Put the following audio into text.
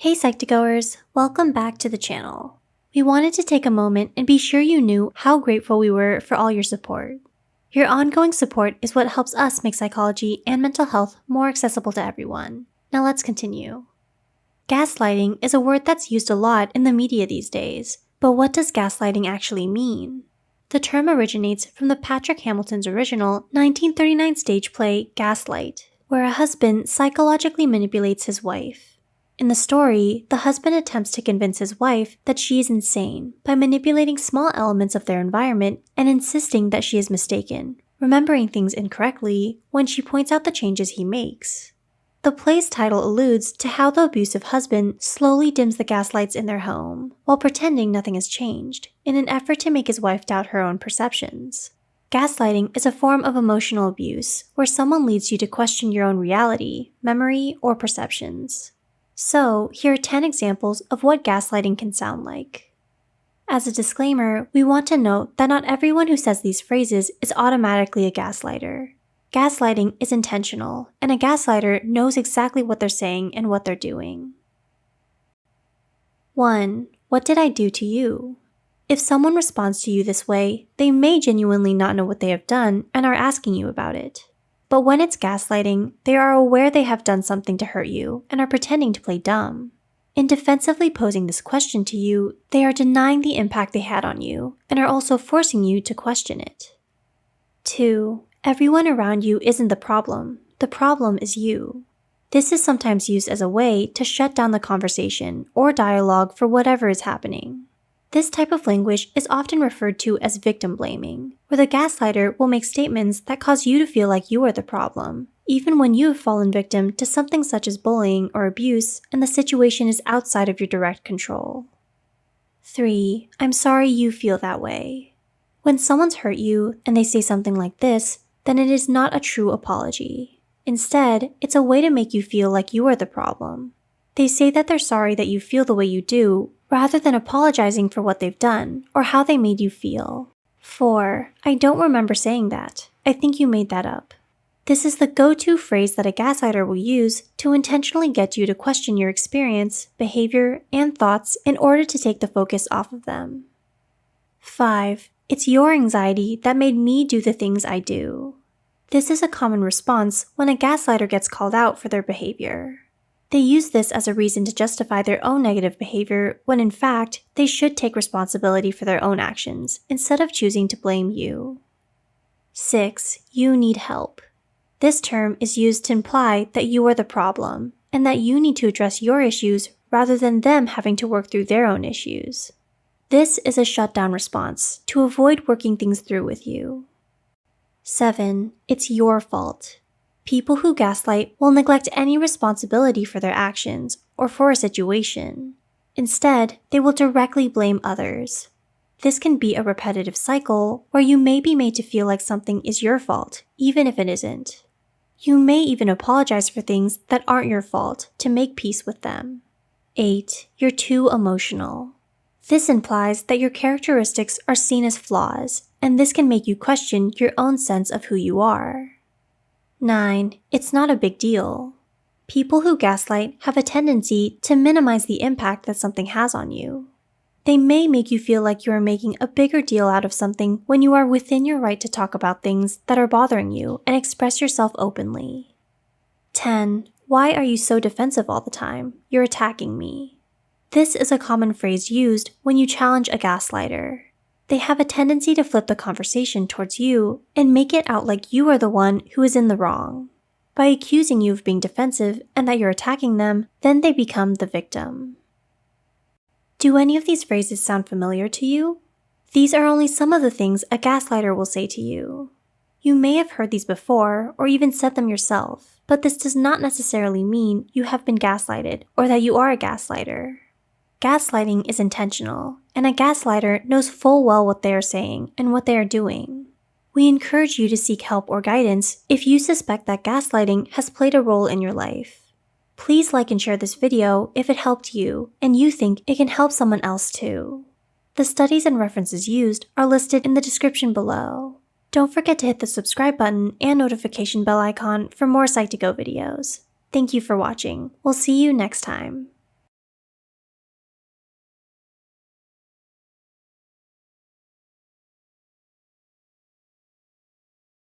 Hey Psych2Goers, welcome back to the channel. We wanted to take a moment and be sure you knew how grateful we were for all your support. Your ongoing support is what helps us make psychology and mental health more accessible to everyone. Now let's continue. Gaslighting is a word that's used a lot in the media these days, but what does gaslighting actually mean? The term originates from the Patrick Hamilton's original 1939 stage play Gaslight, where a husband psychologically manipulates his wife. In the story, the husband attempts to convince his wife that she is insane by manipulating small elements of their environment and insisting that she is mistaken, remembering things incorrectly when she points out the changes he makes. The play's title alludes to how the abusive husband slowly dims the gaslights in their home while pretending nothing has changed in an effort to make his wife doubt her own perceptions. Gaslighting is a form of emotional abuse where someone leads you to question your own reality, memory, or perceptions. So, here are 10 examples of what gaslighting can sound like. As a disclaimer, we want to note that not everyone who says these phrases is automatically a gaslighter. Gaslighting is intentional, and a gaslighter knows exactly what they're saying and what they're doing. 1. What did I do to you? If someone responds to you this way, they may genuinely not know what they have done and are asking you about it. But when it's gaslighting, they are aware they have done something to hurt you and are pretending to play dumb. In defensively posing this question to you, they are denying the impact they had on you and are also forcing you to question it. 2. Everyone around you isn't the problem is you. This is sometimes used as a way to shut down the conversation or dialogue for whatever is happening. This type of language is often referred to as victim blaming, where the gaslighter will make statements that cause you to feel like you are the problem, even when you have fallen victim to something such as bullying or abuse and the situation is outside of your direct control. 3. I'm sorry you feel that way. When someone's hurt you and they say something like this, then it is not a true apology. Instead, it's a way to make you feel like you are the problem. They say that they're sorry that you feel the way you do, rather than apologizing for what they've done or how they made you feel. 4. I don't remember saying that. I think you made that up. This is the go-to phrase that a gaslighter will use to intentionally get you to question your experience, behavior, and thoughts in order to take the focus off of them. 5. It's your anxiety that made me do the things I do. This is a common response when a gaslighter gets called out for their behavior. They use this as a reason to justify their own negative behavior when in fact, they should take responsibility for their own actions instead of choosing to blame you. 6. You need help. This term is used to imply that you are the problem and that you need to address your issues rather than them having to work through their own issues. This is a shutdown response to avoid working things through with you. 7. It's your fault. People who gaslight will neglect any responsibility for their actions or for a situation. Instead, they will directly blame others. This can be a repetitive cycle where you may be made to feel like something is your fault, even if it isn't. You may even apologize for things that aren't your fault to make peace with them. 8. You're too emotional. This implies that your characteristics are seen as flaws, and this can make you question your own sense of who you are. 9. It's not a big deal. People who gaslight have a tendency to minimize the impact that something has on you. They may make you feel like you are making a bigger deal out of something when you are within your right to talk about things that are bothering you and express yourself openly. 10. Why are you so defensive all the time? You're attacking me. This is a common phrase used when you challenge a gaslighter. They have a tendency to flip the conversation towards you and make it out like you are the one who is in the wrong. By accusing you of being defensive and that you're attacking them, then they become the victim. Do any of these phrases sound familiar to you? These are only some of the things a gaslighter will say to you. You may have heard these before or even said them yourself, but this does not necessarily mean you have been gaslighted or that you are a gaslighter. Gaslighting is intentional, and a gaslighter knows full well what they are saying and what they are doing. We encourage you to seek help or guidance if you suspect that gaslighting has played a role in your life. Please like and share this video if it helped you and you think it can help someone else too. The studies and references used are listed in the description below. Don't forget to hit the subscribe button and notification bell icon for more Psych2Go videos. Thank you for watching. We'll see you next time.